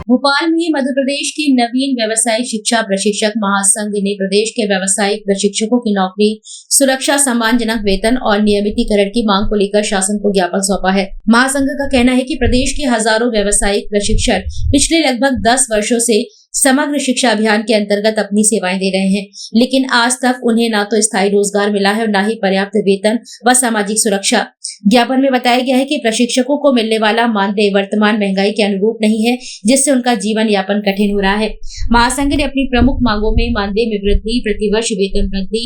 भोपाल में मध्य प्रदेश की नवीन व्यावसायिक शिक्षा प्रशिक्षक महासंघ ने प्रदेश के व्यावसायिक प्रशिक्षकों की नौकरी, सुरक्षा, सम्मानजनक वेतन और नियमितीकरण की मांग को लेकर शासन को ज्ञापन सौंपा है। महासंघ का कहना है कि प्रदेश के हजारों व्यावसायिक प्रशिक्षक पिछले लगभग 10 वर्षों से समग्र शिक्षा अभियान के अंतर्गत अपनी सेवाएं दे रहे हैं, लेकिन आज तक उन्हें न तो स्थायी रोजगार मिला है और न ही पर्याप्त वेतन व सामाजिक सुरक्षा। ज्ञापन में बताया गया है कि प्रशिक्षकों को मिलने वाला मानदेय वर्तमान महंगाई के अनुरूप नहीं है, जिससे उनका जीवन यापन कठिन हो रहा है। महासंघ ने अपनी प्रमुख मांगों में मानदेय में वृद्धि, प्रतिवर्ष वेतन वृद्धि,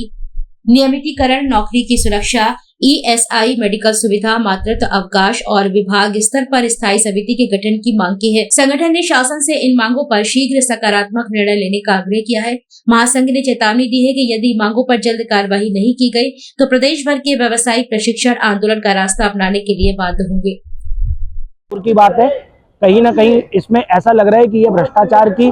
नियमितीकरण, नौकरी की सुरक्षा, ESI, मेडिकल सुविधा, मातृत्व अवकाश और विभाग स्तर पर स्थायी समिति के गठन की मांग की है। संगठन ने शासन से इन मांगों पर शीघ्र सकारात्मक निर्णय लेने का आग्रह किया है। महासंघ ने चेतावनी दी है कि यदि मांगों पर जल्द कार्रवाई नहीं की गई तो प्रदेश भर के व्यावसायिक प्रशिक्षण आंदोलन का रास्ता अपनाने के लिए बाध्य होंगे। की बात है, कहीं ना कहीं इसमें ऐसा लग रहा है कि ये भ्रष्टाचार की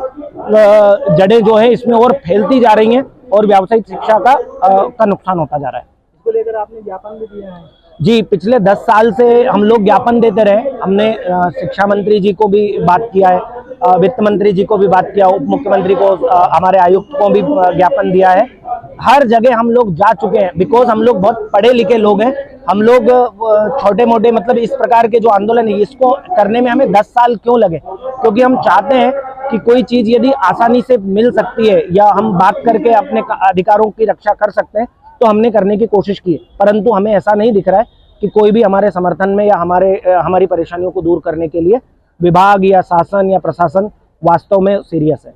जड़ें जो है इसमें और फैलती जा रही हैं और व्यावसायिक शिक्षा का नुकसान होता जा रहा है। इसको लेकर आपने ज्ञापन भी दिया है? जी, पिछले 10 साल से हम लोग ज्ञापन देते रहे। हमने शिक्षा मंत्री जी को भी बात किया है, वित्त मंत्री जी को भी बात किया, उप मुख्यमंत्री को, हमारे आयुक्त को भी ज्ञापन दिया है। हर जगह हम लोग जा चुके हैं, बिकॉज हम लोग बहुत पढ़े लिखे लोग हैं। हम लोग छोटे मोटे मतलब इस प्रकार के जो आंदोलन है इसको करने में हमें 10 साल क्यों लगे, क्योंकि हम चाहते हैं कि कोई चीज यदि आसानी से मिल सकती है या हम बात करके अपने अधिकारों की रक्षा कर सकते हैं तो हमने करने की कोशिश की है, परंतु हमें ऐसा नहीं दिख रहा है कि कोई भी हमारे समर्थन में या हमारी परेशानियों को दूर करने के लिए विभाग या शासन या प्रशासन वास्तव में सीरियस है।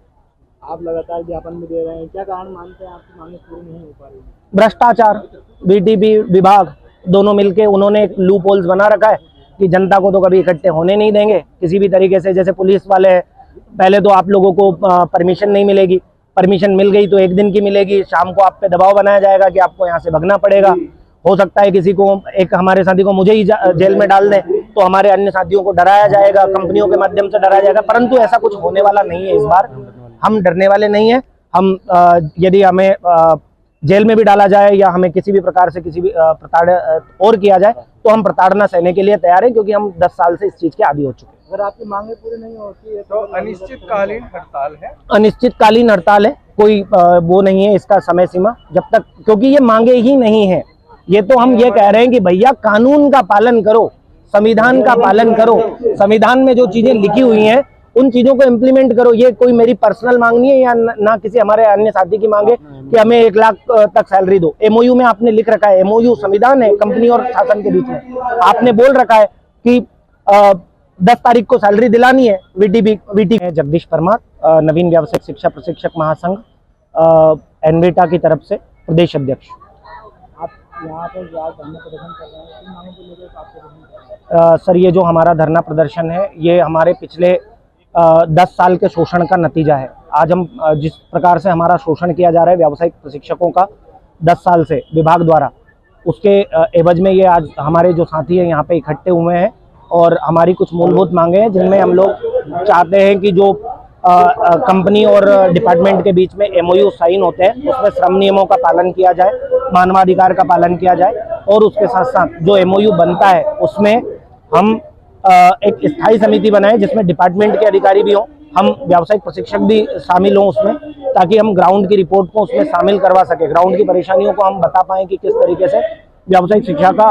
आप लगातार ज्ञापन भी दे रहे हैं, क्या कारण मानते हैं आपकी मांगें पूरी नहीं हो पा रही? भ्रष्टाचार, BTP विभाग दोनों मिलके उन्होंने एक लूप होल्स बना रखा है कि जनता को तो कभी इकट्ठे होने नहीं देंगे किसी भी तरीके से। जैसे पुलिस वाले हैं, पहले तो आप लोगों को परमिशन नहीं मिलेगी, परमिशन मिल गई तो 1 दिन की मिलेगी, शाम को आप पे दबाव बनाया जाएगा कि आपको यहाँ से भगना पड़ेगा। हो सकता है किसी को, एक हमारे साथी को मुझे ही जेल में डाल दें तो हमारे अन्य साथियों को डराया जाएगा, कंपनियों के माध्यम से डराया जाएगा, परंतु ऐसा कुछ होने वाला नहीं है। इस बार हम डरने वाले नहीं है। हम यदि हमें जेल में भी डाला जाए या हमें किसी भी प्रकार से किसी भी प्रताड़ना और किया जाए तो हम प्रताड़ना सहने के लिए तैयार हैं, क्योंकि हम 10 साल से इस चीज के आदी हो चुके हैं। अगर आपकी मांगें पूरी नहीं होती है तो अनिश्चितकालीन हड़ताल है? अनिश्चितकालीन हड़ताल है, कोई वो नहीं है इसका समय सीमा, जब तक, क्योंकि ये मांगे ही नहीं है। ये तो हम ये कह रहे हैं कि भैया कानून का पालन करो, संविधान का पालन करो, संविधान में जो चीजें लिखी हुई हैं उन चीजों को इम्प्लीमेंट करो। ये कोई मेरी पर्सनल मांग नहीं है या ना किसी हमारे अन्य साथी की मांग है कि हमें 1 लाख तक सैलरी दो। MOU में आपने लिख रखा है, MOU संविधान है कंपनी और शासन के बीच में, आपने बोल रखा है कि 10 तारीख को सैलरी दिलानी है। VT है जगदीश परमार, नवीन व्यावसायिक शिक्षा प्रशिक्षक महासंघ एनवेटा की तरफ से प्रदेश अध्यक्ष। आप यहाँ पर धरना प्रदर्शन कर रहे हैं, इन मांगों को लेकर आप प्रदर्शन कर रहे हैं? सर, ये जो हमारा धरना प्रदर्शन है ये हमारे पिछले 10 साल के शोषण का नतीजा है। आज हम जिस प्रकार से हमारा शोषण किया जा रहा है व्यावसायिक प्रशिक्षकों का 10 साल से विभाग द्वारा, उसके एवज में ये आज हमारे जो साथी हैं यहाँ पे इकट्ठे हुए हैं और हमारी कुछ मूलभूत मांगे हैं जिनमें हम लोग चाहते हैं कि जो कंपनी और डिपार्टमेंट के बीच में MOU साइन होते हैं उसमें श्रम नियमों का पालन किया जाए, मानवाधिकार का पालन किया जाए और उसके साथ साथ जो MOU बनता है उसमें हम एक स्थायी समिति बनाए जिसमें डिपार्टमेंट के अधिकारी भी हों, हम व्यावसायिक प्रशिक्षक भी शामिल हों उसमें, ताकि हम ग्राउंड की रिपोर्ट को उसमें शामिल करवा सके, ग्राउंड की परेशानियों को हम बता पाएं कि किस तरीके से व्यावसायिक शिक्षा का